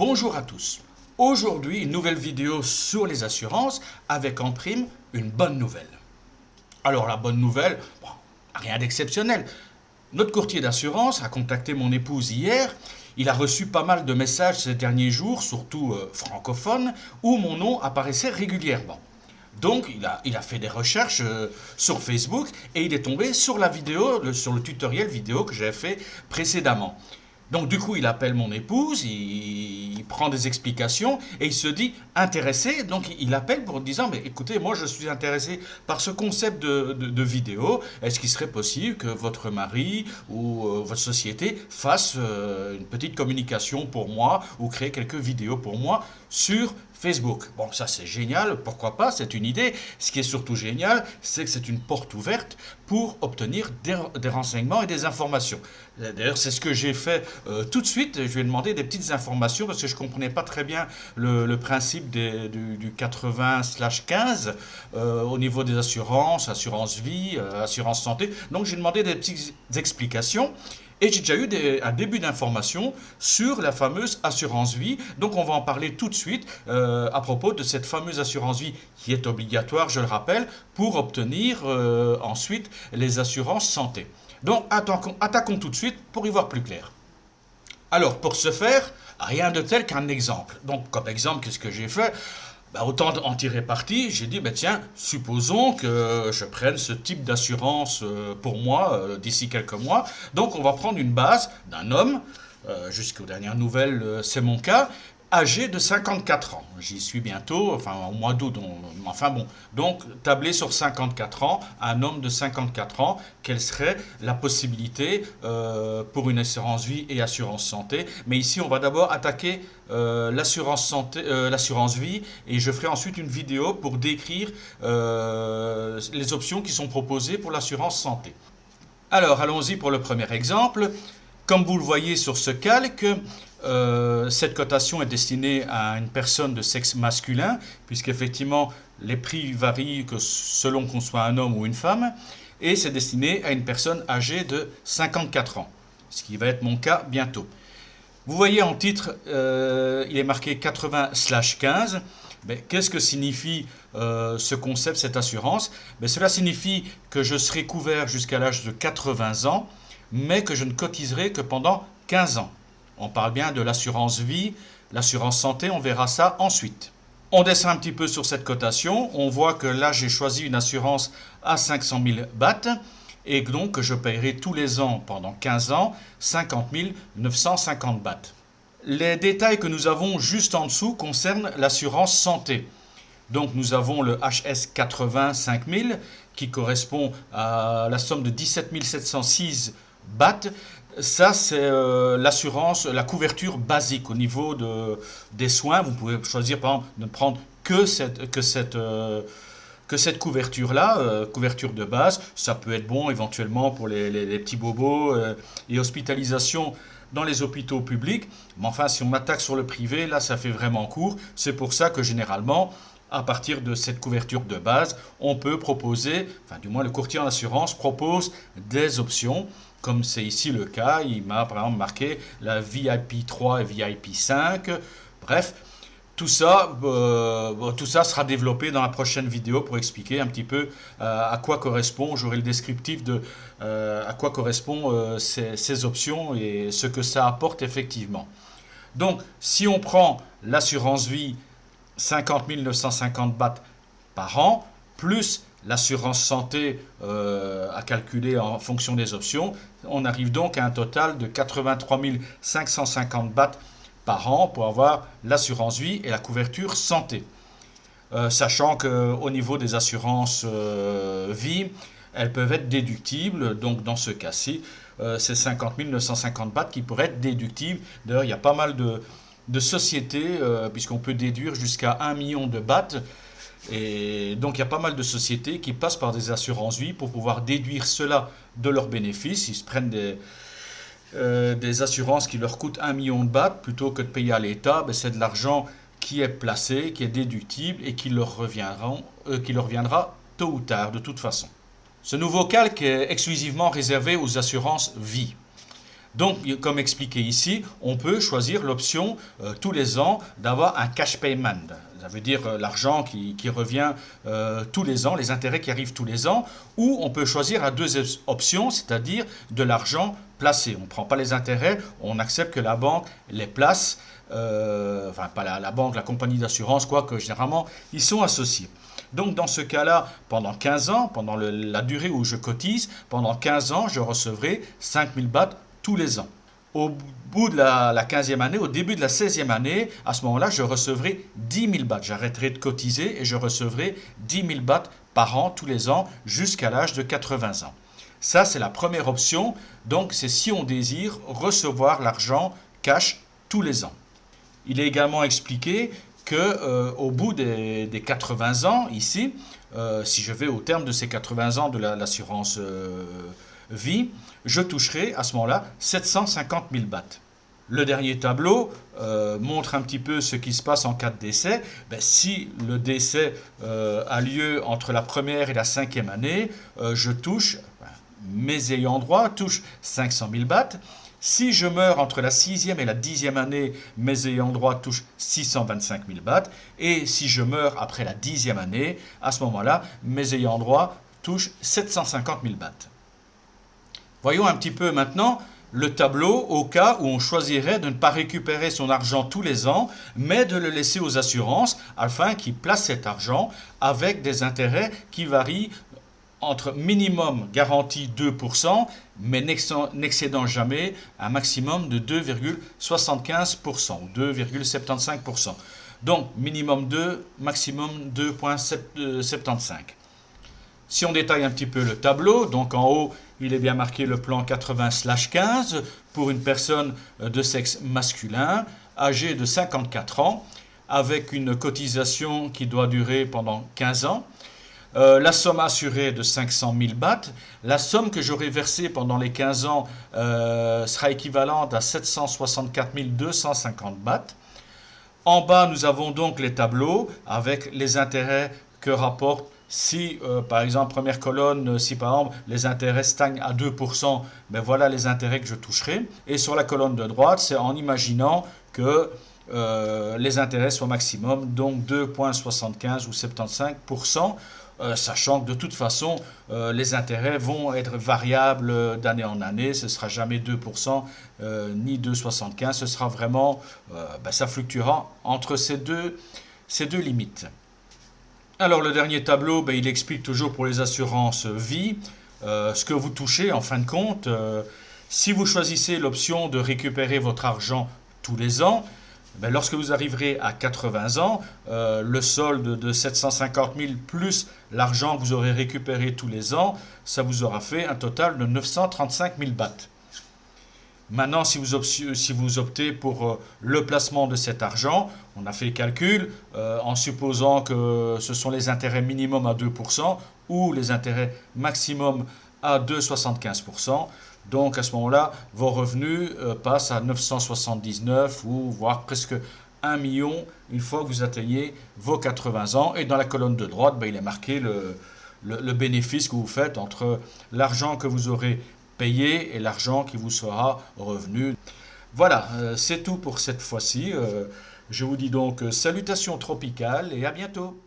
Bonjour à tous. Aujourd'hui, une nouvelle vidéo sur les assurances avec en prime une bonne nouvelle. Alors la bonne nouvelle, rien d'exceptionnel. Notre courtier d'assurance a contacté mon épouse hier. Il a reçu pas mal de messages ces derniers jours, surtout francophones, où mon nom apparaissait régulièrement. Donc il a fait des recherches sur Facebook et il est tombé sur la vidéo, sur le tutoriel vidéo que j'avais fait précédemment. Donc du coup, il appelle mon épouse, il prend des explications et il se dit intéressé. Donc il appelle pour disant, mais écoutez, moi je suis intéressé par ce concept de vidéo. Est-ce qu'il serait possible que votre mari ou votre société fasse une petite communication pour moi ou crée quelques vidéos pour moi sur Facebook? Bon, ça c'est génial, pourquoi pas, c'est une idée. Ce qui est surtout génial, c'est que c'est une porte ouverte pour obtenir des renseignements et des informations. D'ailleurs, c'est ce que j'ai fait tout de suite. Je lui ai demandé des petites informations parce que je ne comprenais pas très bien le principe du 80/15 au niveau des assurances, assurance vie, assurance santé. Donc j'ai demandé des petites explications. Et j'ai déjà eu un début d'information sur la fameuse assurance vie. Donc on va en parler tout de suite à propos de cette fameuse assurance vie qui est obligatoire, je le rappelle, pour obtenir ensuite les assurances santé. Donc attaquons tout de suite pour y voir plus clair. Alors pour ce faire, rien de tel qu'un exemple. Donc comme exemple, qu'est-ce que j'ai fait ? Autant en tirer parti, j'ai dit, tiens, supposons que je prenne ce type d'assurance pour moi d'ici quelques mois. Donc on va prendre une base d'un homme, jusqu'aux dernières nouvelles, c'est mon cas, âgé de 54 ans. J'y suis bientôt, enfin au mois d'août, enfin bon. Donc tabler sur 54 ans, un homme de 54 ans, quelle serait la possibilité pour une assurance vie et assurance santé? Mais ici on va d'abord attaquer l'assurance santé, l'assurance vie, et je ferai ensuite une vidéo pour décrire les options qui sont proposées pour l'assurance santé. Alors allons-y pour le premier exemple. Comme vous le voyez sur ce calque, cette cotation est destinée à une personne de sexe masculin, puisqu'effectivement les prix varient selon qu'on soit un homme ou une femme, et c'est destiné à une personne âgée de 54 ans, ce qui va être mon cas bientôt. Vous voyez en titre, il est marqué 80/15. Qu'est-ce que signifie ce concept, cette assurance? Cela signifie que je serai couvert jusqu'à l'âge de 80 ans, mais que je ne cotiserai que pendant 15 ans. On parle bien de l'assurance vie, l'assurance santé, on verra ça ensuite. On descend un petit peu sur cette cotation, on voit que là j'ai choisi une assurance à 500 000 bahts, et donc que je paierai tous les ans pendant 15 ans 50 950 bahts. Les détails que nous avons juste en dessous concernent l'assurance santé. Donc nous avons le HS 80 5000 qui correspond à la somme de 17 706 bahts. Ça, c'est l'assurance, la couverture basique au niveau des soins. Vous pouvez choisir, par exemple, de ne prendre que cette couverture-là, couverture de base. Ça peut être bon éventuellement pour les petits bobos et hospitalisation dans les hôpitaux publics. Mais enfin, si on attaque sur le privé, là, ça fait vraiment court. C'est pour ça que généralement, à partir de cette couverture de base, on peut proposer, enfin du moins le courtier en assurance propose des options, comme c'est ici le cas. Il m'a par exemple marqué la VIP 3 et VIP 5. Bref, tout ça sera développé dans la prochaine vidéo pour expliquer un petit peu à quoi correspond, j'aurai le descriptif de à quoi correspondent ces options et ce que ça apporte effectivement. Donc, si on prend l'assurance vie 50 950 bahts par an, plus l'assurance santé à calculer en fonction des options, on arrive donc à un total de 83 550 bahts par an pour avoir l'assurance vie et la couverture santé. Sachant qu'au niveau des assurances vie, elles peuvent être déductibles, donc dans ce cas-ci, c'est 50 950 bahts qui pourraient être déductibles. D'ailleurs, il y a pas mal de sociétés, puisqu'on peut déduire jusqu'à 1 million de bahts. Et donc il y a pas mal de sociétés qui passent par des assurances vie pour pouvoir déduire cela de leurs bénéfices. Ils se prennent des assurances qui leur coûtent 1 million de bahts plutôt que de payer à l'État. C'est de l'argent qui est placé, qui est déductible et qui leur reviendra tôt ou tard de toute façon. Ce nouveau calque est exclusivement réservé aux assurances vie. Donc, comme expliqué ici, on peut choisir l'option tous les ans d'avoir un cash payment. Ça veut dire l'argent qui revient tous les ans, les intérêts qui arrivent tous les ans. Ou on peut choisir la deuxième option, c'est-à-dire de l'argent placé. On ne prend pas les intérêts, on accepte que la banque les place. Enfin, pas la banque, la compagnie d'assurance, quoique généralement, ils sont associés. Donc dans ce cas-là, pendant 15 ans, pendant la durée où je cotise, pendant 15 ans, je recevrai 5000 bahts tous les ans. Au bout de la 15e année, au début de la 16e année, à ce moment-là, je recevrai 10 000 bahts. J'arrêterai de cotiser et je recevrai 10 000 bahts par an, tous les ans, jusqu'à l'âge de 80 ans. Ça, c'est la première option. Donc, c'est si on désire recevoir l'argent cash tous les ans. Il est également expliqué qu'au bout des 80 ans, ici, si je vais au terme de ces 80 ans de l'assurance vie, je toucherai à ce moment-là 750 000 bahts. Le dernier tableau montre un petit peu ce qui se passe en cas de décès. Si le décès a lieu entre la première et la 5e année, je touche, mes ayants droit touchent 500 000 bahts. Si je meurs entre la 6e et la 10e année, mes ayants droit touchent 625 000 bahts. Et si je meurs après la 10e année, à ce moment-là, mes ayants droit touchent 750 000 bahts. Voyons un petit peu maintenant le tableau au cas où on choisirait de ne pas récupérer son argent tous les ans, mais de le laisser aux assurances afin qu'ils placent cet argent avec des intérêts qui varient entre minimum garanti 2%, mais n'excédant jamais un maximum de 2,75% ou 2,75%. Donc minimum 2, maximum 2,75. Si on détaille un petit peu le tableau, donc en haut, il est bien marqué le plan 80/15 pour une personne de sexe masculin, âgée de 54 ans, avec une cotisation qui doit durer pendant 15 ans. La somme assurée de 500 000 bahts. La somme que j'aurai versée pendant les 15 ans sera équivalente à 764 250 bahts. En bas, nous avons donc les tableaux avec les intérêts que rapporte si, par exemple, première colonne, si par exemple les intérêts stagnent à 2%, ben voilà les intérêts que je toucherai. Et sur la colonne de droite, c'est en imaginant que les intérêts soient maximum, donc 2,75 ou 75%. Sachant que de toute façon, les intérêts vont être variables d'année en année, ce ne sera jamais 2% ni 2,75, ce sera vraiment, ça fluctuera entre ces deux limites. Alors le dernier tableau, il explique toujours pour les assurances vie, ce que vous touchez en fin de compte. Si vous choisissez l'option de récupérer votre argent tous les ans, lorsque vous arriverez à 80 ans, le solde de 750 000 plus l'argent que vous aurez récupéré tous les ans, ça vous aura fait un total de 935 000 bahts. Maintenant, si vous optez pour le placement de cet argent, on a fait le calcul en supposant que ce sont les intérêts minimum à 2% ou les intérêts maximum à 2,75%. Donc à ce moment-là, vos revenus passent à 979 ou voire presque 1 million une fois que vous atteignez vos 80 ans. Et dans la colonne de droite, il est marqué le bénéfice que vous faites entre l'argent que vous aurez payé et l'argent qui vous sera revenu. Voilà, c'est tout pour cette fois-ci. Je vous dis donc salutations tropicales et à bientôt.